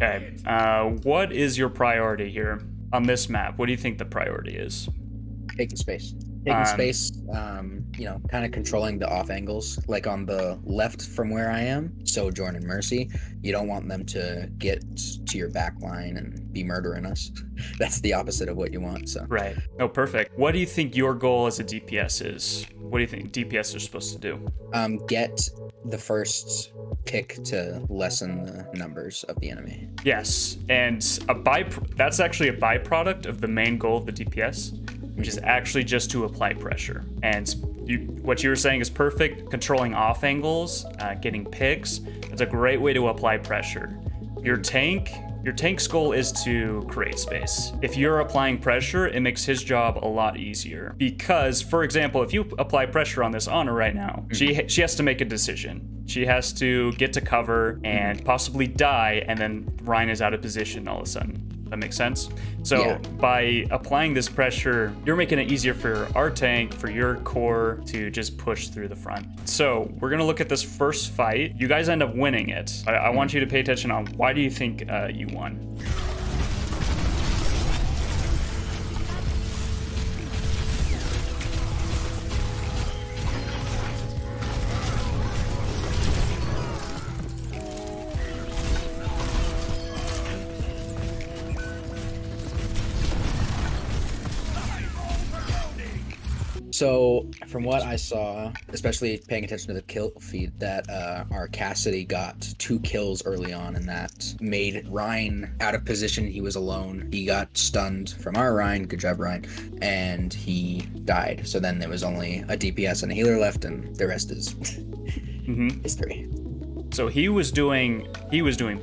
Okay, what is your priority here on this map? What do you think the priority is? Taking space. Taking Um, space, kind of controlling the off angles, like on the left from where I am, Sojourn and Mercy. You don't want them to get to your back line and be murdering us. That's the opposite of what you want, so. right. Oh, perfect. What do you think your goal as a DPS is? What do you think DPS are supposed to do? Get the first pick to lessen the numbers of the enemy. Yes, and that's actually a byproduct of the main goal of the DPS, which is actually just to apply pressure. And what you were saying is perfect. Controlling off angles, getting picks. That's a great way to apply pressure. Your tank's goal is to create space. If you're applying pressure, it makes his job a lot easier. Because, for example, if you apply pressure on this Ana right now, she has to make a decision. She has to get to cover and possibly die, and then Rein is out of position all of a sudden. That makes sense? So Yeah. by applying this pressure, you're making it easier for our tank, for your core to just push through the front. So we're gonna look at this first fight. You guys end up winning it. I want you to pay attention on why do you think you won? So, from what I saw, especially paying attention to the kill feed, that our Cassidy got 2 kills early on, and that made Rein out of position. He was alone. He got stunned from our Rein. Good job, Rein. And he died. So then there was only a DPS and a healer left, and the rest is history. So he was doing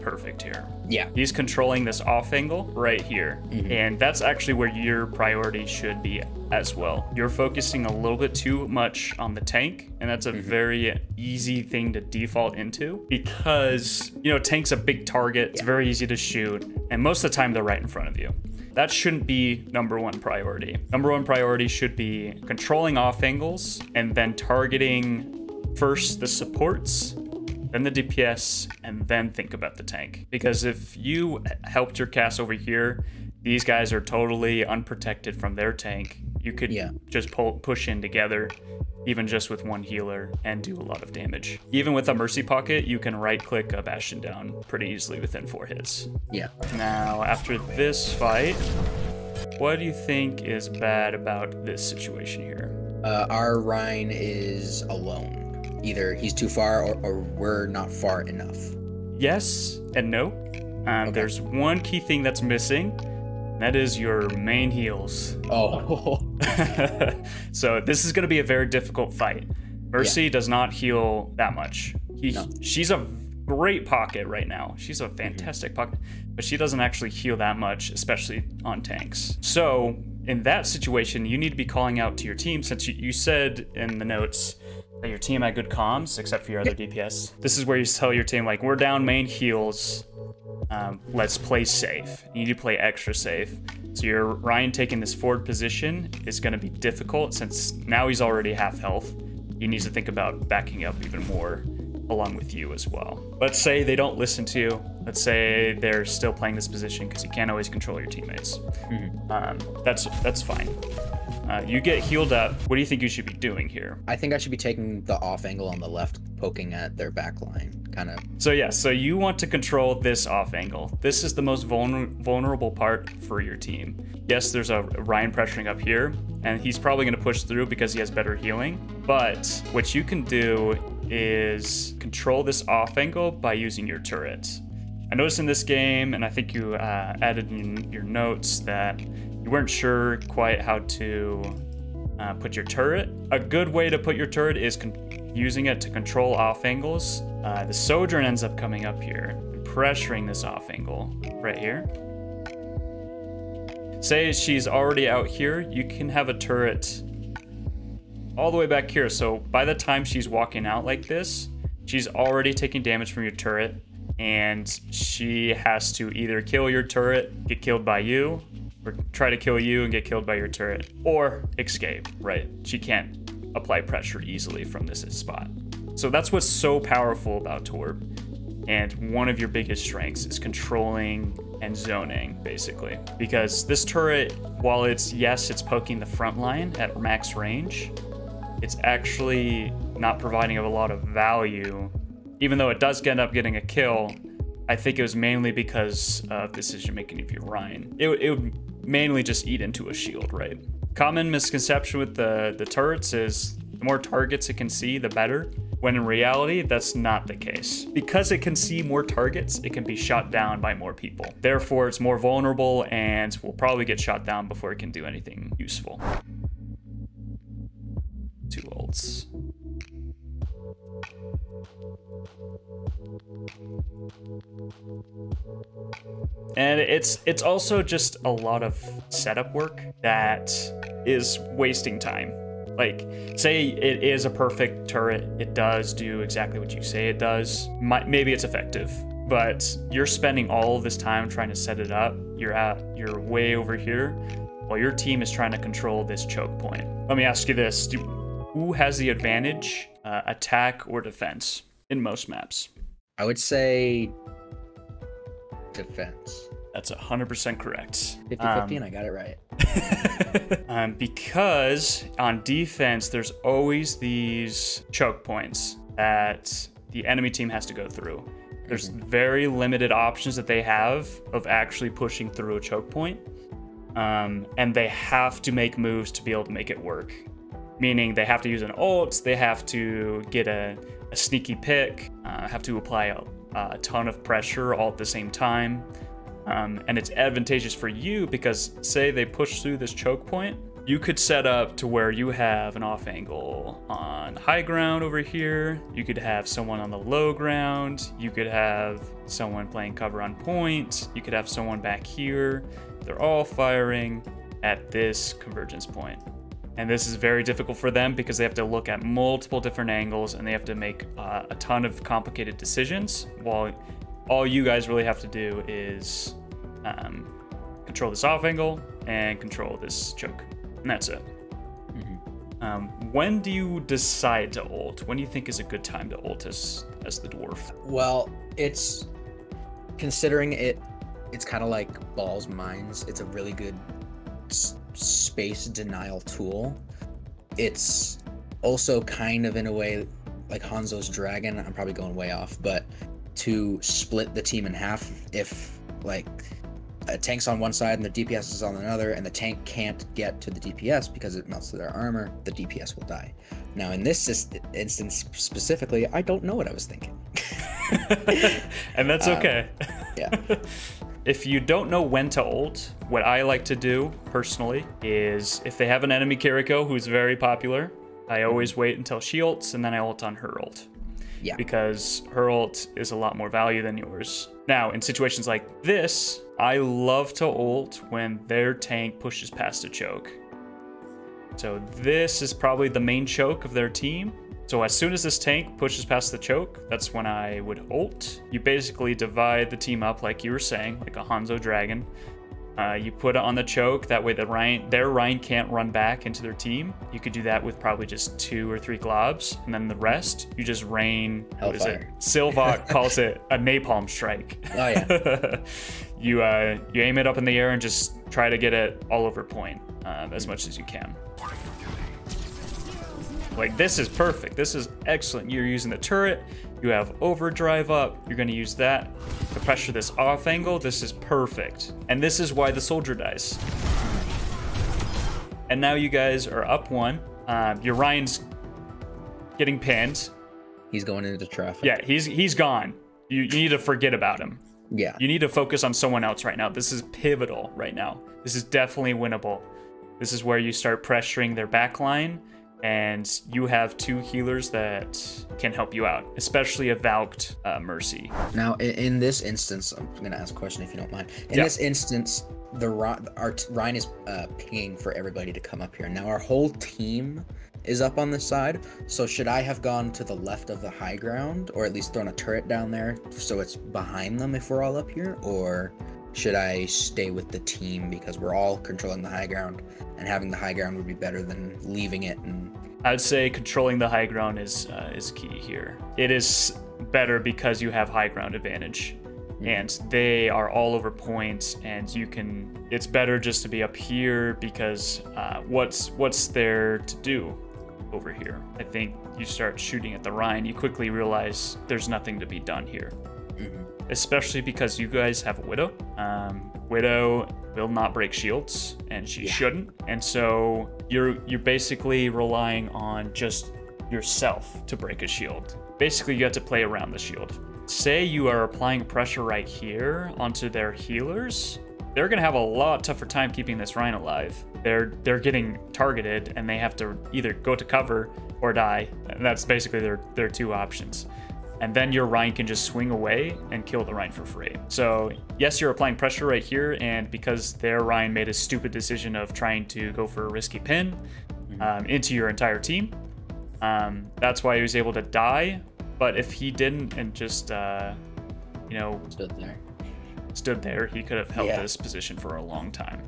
perfect here. Yeah. He's controlling this off angle right here. And that's actually where your priority should be as well. You're focusing a little bit too much on the tank, and that's a very easy thing to default into because, tank's a big target. It's very easy to shoot, and most of the time they're right in front of you. That shouldn't be number one priority. Number one priority should be controlling off angles and then targeting first the supports, then the DPS, and then think about the tank. Because if you helped your cast over here, these guys are totally unprotected from their tank. You could just push in together, even just with one healer, and do a lot of damage. Even with a Mercy Pocket, you can right-click a Bastion down pretty easily within 4 hits. Yeah. Now, after this fight, what do you think is bad about this situation here? Our Rein is alone. Either he's too far or we're not far enough. Yes and no. There's one key thing that's missing. That is your main heals. Oh. So this is going to be a very difficult fight. Mercy does not heal that much. She's a great pocket right now. She's a fantastic pocket, but she doesn't actually heal that much, especially on tanks. So in that situation, you need to be calling out to your team, since you said in the notes that your team had good comms, except for your other DPS. This is where you tell your team, like, we're down main heals. Let's play safe. You need to play extra safe. So your Rein taking this forward position is going to be difficult, since now he's already half health. He needs to think about backing up even more along with you as well. Let's say they don't listen to you. Let's say they're still playing this position, because you can't always control your teammates. That's fine. You get healed up. What do you think you should be doing here? I think I should be taking the off angle on the left, poking at their back line, kind of. So you want to control this off angle. This is the most vulnerable part for your team. Yes, there's a Rein pressuring up here, and he's probably going to push through because he has better healing. But what you can do is control this off angle by using your turret. I noticed in this game, and I think you added in your notes, that you weren't sure quite how to put your turret. A good way to put your turret is using it to control off angles. The Sojourn ends up coming up here and pressuring this off angle right here. Say she's already out here, you can have a turret all the way back here. So by the time she's walking out like this, she's already taking damage from your turret, and she has to either kill your turret, get killed by you, or try to kill you and get killed by your turret, or escape, right? She can't apply pressure easily from this spot. So that's what's so powerful about Torb, And one of your biggest strengths is controlling and zoning, basically. Because this turret, while it's poking the front line at max range, it's actually not providing a lot of value. Even though it does end up getting a kill, I think it was mainly because of decision making of your Rein. It would mainly just eat into a shield, right? Common misconception with the turrets is the more targets it can see, the better. When in reality, that's not the case. Because it can see more targets, it can be shot down by more people. Therefore, it's more vulnerable and will probably get shot down before it can do anything useful. 2 ults. And it's also just a lot of setup work that is wasting time. Like, say it is a perfect turret, it does do exactly what you say it does. Maybe it's effective, but you're spending all of this time trying to set it up. You're way over here, while your team is trying to control this choke point. Let me ask you this: who has the advantage, attack or defense in most maps? I would say defense. That's 100% correct. 50-50, and I got it right. Because on defense, there's always these choke points that the enemy team has to go through. There's very limited options that they have of actually pushing through a choke point. And they have to make moves to be able to make it work. Meaning they have to use an ult, they have to get a sneaky pick, have to apply a ton of pressure all at the same time. And it's advantageous for you because say they push through this choke point, you could set up to where you have an off angle on high ground over here. You could have someone on the low ground. You could have someone playing cover on point. You could have someone back here. They're all firing at this convergence point. And this is very difficult for them because they have to look at multiple different angles and they have to make a ton of complicated decisions, while all you guys really have to do is control this off angle and control this choke, and that's it. When do you decide to ult? When do you think is a good time to ult as the dwarf? Well, it's considering it's kind of like Ball's Mines. It's a really good space denial tool. It's also kind of in a way like Hanzo's Dragon. I'm probably going way off, but to split the team in half if like a tank's on one side and the DPS is on another and the tank can't get to the DPS because it melts their armor, the DPS will die. Now in this instance specifically, I don't know what I was thinking. And that's okay. Yeah. If you don't know when to ult, what I like to do personally is if they have an enemy Kiriko who's very popular, I always wait until she ults and then I ult on her ult. Yeah. Because her ult is a lot more value than yours. Now, in situations like this, I love to ult when their tank pushes past a choke. So this is probably the main choke of their team. So as soon as this tank pushes past the choke, that's when I would ult. You basically divide the team up like you were saying, like a Hanzo Dragon. You put it on the choke, that way their Rein can't run back into their team. You could do that with probably just 2 or 3 globs, and then the rest, you just rain, what is it? Silvok calls it a napalm strike. Oh yeah. You aim it up in the air and just try to get it all over point as much as you can. Like, this is perfect. This is excellent. You're using the turret. You have overdrive up. You're going to use that to pressure this off angle. This is perfect. And this is why the soldier dies. And now you guys are up 1. Your Rein's getting pinned. He's going into traffic. Yeah, he's gone. You need to forget about him. Yeah. You need to focus on someone else right now. This is pivotal right now. This is definitely winnable. This is where you start pressuring their back line, and you have 2 healers that can help you out, especially a Valked Mercy. Now, in this instance, I'm going to ask a question if you don't mind. In this instance, our Rein is pinging for everybody to come up here. Now, our whole team is up on this side, so should I have gone to the left of the high ground, or at least thrown a turret down there so it's behind them if we're all up here, or should I stay with the team because we're all controlling the high ground, and having the high ground would be better than leaving it? And I'd say controlling the high ground is key here. It is better because you have high ground advantage. And they are all over points, and it's better just to be up here because what's there to do over here? I think you start shooting at the Rein, you quickly realize there's nothing to be done here. Especially because you guys have a Widow. Widow will not break shields, and she shouldn't. And so you're basically relying on just yourself to break a shield. Basically, you have to play around the shield. Say you are applying pressure right here onto their healers, they're gonna have a lot tougher time keeping this Rein alive. They're getting targeted, and they have to either go to cover or die. And that's basically their two options. And then your Rein can just swing away and kill the Rein for free. So yes, you're applying pressure right here, and because their Rein made a stupid decision of trying to go for a risky pin into your entire team, that's why he was able to die. But if he didn't and just, stood there, he could have held this position for a long time.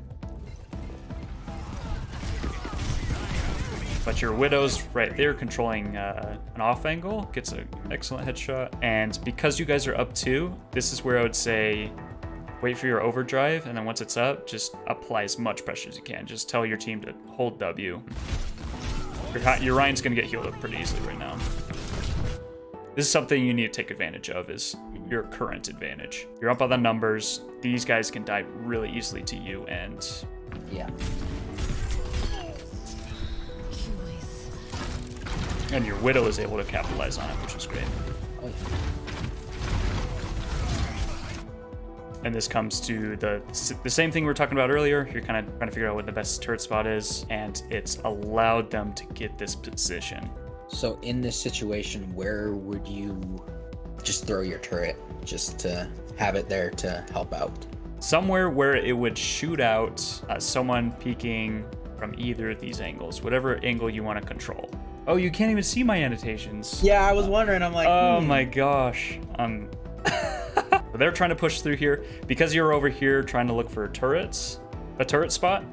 But your Widow's right there controlling an off angle, gets an excellent headshot. And because you guys are up 2, this is where I would say wait for your overdrive, and then once it's up, just apply as much pressure as you can. Just tell your team to hold W. Your Rein's gonna get healed up pretty easily right now. This is something you need to take advantage of, is your current advantage. You're up on the numbers. These guys can die really easily to you, and and your Widow is able to capitalize on it, which is great. And this comes to the same thing we were talking about earlier. You're kind of trying to figure out what the best turret spot is, and it's allowed them to get this position. So in this situation, where would you just throw your turret just to have it there to help out? Somewhere where it would shoot out someone peeking from either of these angles, whatever angle you want to control. Oh, you can't even see my annotations. Yeah, I was wondering. I'm like, oh my gosh. They're trying to push through here. Because you're over here trying to look for turrets, a turret spot,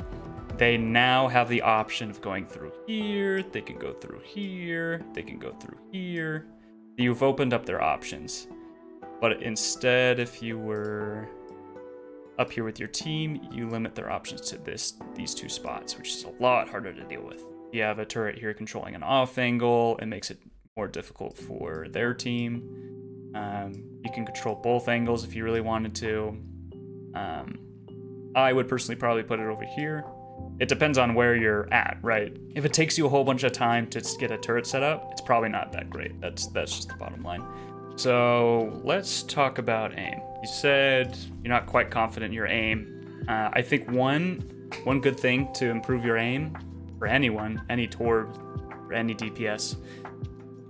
they now have the option of going through here. They can go through here. They can go through here. You've opened up their options. But instead, if you were up here with your team, you limit their options to these two spots, which is a lot harder to deal with. You have a turret here controlling an off angle. It makes it more difficult for their team. You can control both angles if you really wanted to. I would personally probably put it over here. It depends on where you're at, right? If it takes you a whole bunch of time to get a turret set up, it's probably not that great. That's just the bottom line. So let's talk about aim. You said you're not quite confident in your aim. I think one good thing to improve your aim for anyone, any Torb, or any DPS,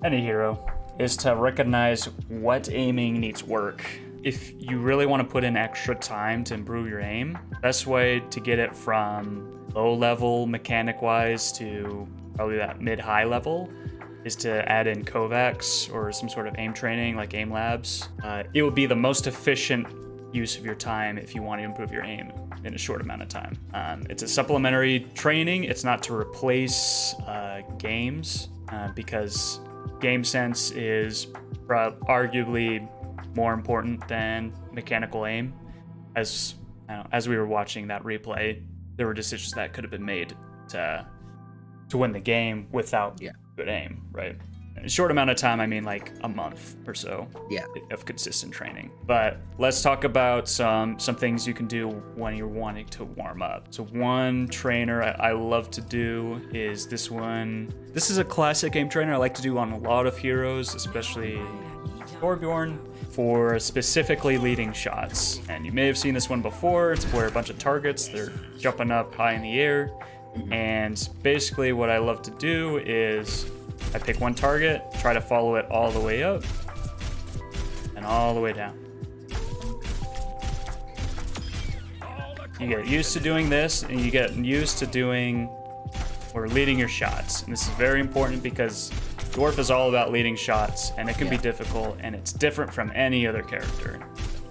any hero, is to recognize what aiming needs work. If you really want to put in extra time to improve your aim, best way to get it from low level mechanic wise to probably that mid-high level is to add in Kovacs or some sort of aim training like Aim Labs. It would be the most efficient use of your time if you want to improve your aim in a short amount of time. It's a supplementary training. It's not to replace games because game sense is arguably more important than mechanical aim. As we were watching that replay, there were decisions that could have been made to win the game without good aim, right? In a short amount of time, I mean like a month or so of consistent training. But let's talk about some things you can do when you're wanting to warm up. So one trainer I love to do is this one. This is a classic aim trainer I like to do on a lot of heroes, especially Torbjorn, for specifically leading shots. And you may have seen this one before. It's where a bunch of targets, they're jumping up high in the air. And basically what I love to do is I pick one target, try to follow it all the way up and all the way down. You get used to doing this, and you get used to doing or leading your shots. And this is very important because Dwarf is all about leading shots, and it can be difficult, and it's different from any other character.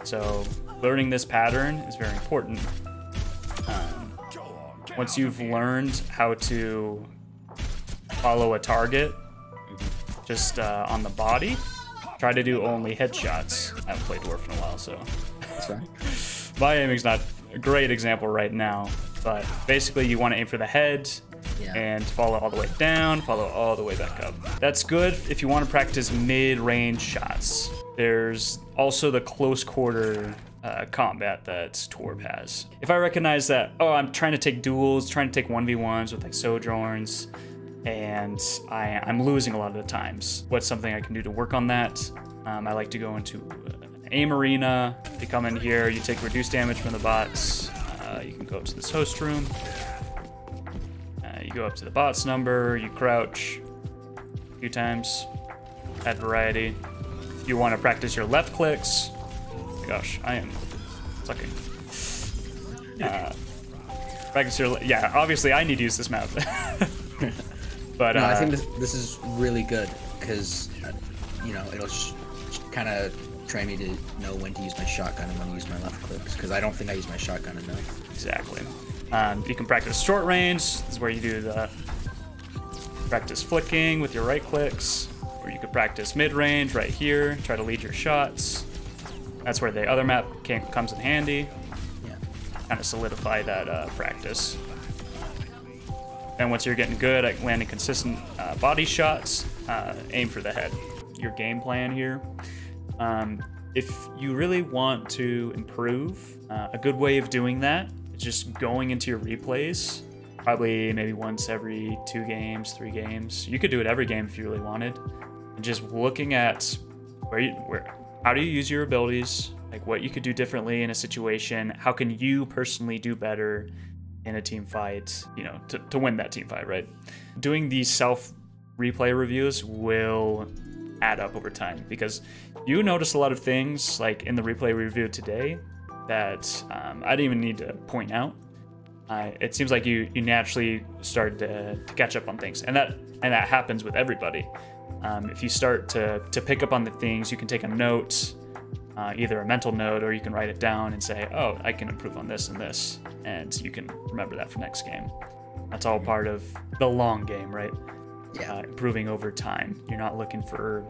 So learning this pattern is very important. Once you've learned how to follow a target just on the body, Try to do only headshots. I haven't played Dwarf in a while, so. That's right. My aiming's not a great example right now, but basically you want to aim for the head and follow all the way down, follow all the way back up. That's good if you want to practice mid-range shots. There's also the close quarter combat that Torb has. If I recognize that, oh, I'm trying to take duels, trying to take 1v1s with like Sojourns, and I'm losing a lot of the times, what's something I can do to work on that? I like to go into an aim arena. You come in here, you take reduced damage from the bots. You can go up to this host room. You go up to the bots number, you crouch a few times, add variety. You want to practice your left clicks. Gosh, I am sucking. Practice your, yeah, obviously I need to use this map. But no, I think this is really good because, you know, it'll kind of train me to know when to use my shotgun and when to use my left clicks, because I don't think I use my shotgun enough. Exactly. You can practice short range. This is where you do the practice flicking with your right clicks, or you could practice mid range right here. Try to lead your shots. That's where the other map comes in handy. Yeah. Kind of solidify that practice. And once you're getting good at landing consistent body shots, aim for the head. Your game plan here. If you really want to improve, a good way of doing that is just going into your replays, probably maybe once every 2 games, 3 games. You could do it every game if you really wanted. And just looking at how do you use your abilities, like what you could do differently in a situation, how can you personally do better in a team fight, you know, to win that team fight, right? Doing these self replay reviews will add up over time, because you notice a lot of things like in the replay review today that I didn't even need to point out. It seems like you naturally start to catch up on things, and that happens with everybody. If you start to pick up on the things, you can take a note, either a mental note, or you can write it down and say, oh, I can improve on this and this, and you can remember that for next game. That's all part of the long game, right? Yeah. Improving over time. You're not looking for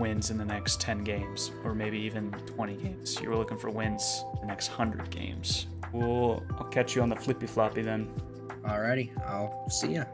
wins in the next 10 games, or maybe even 20 games. You're looking for wins in the next 100 games. I'll catch you on the flippy floppy then. Alrighty, I'll see ya.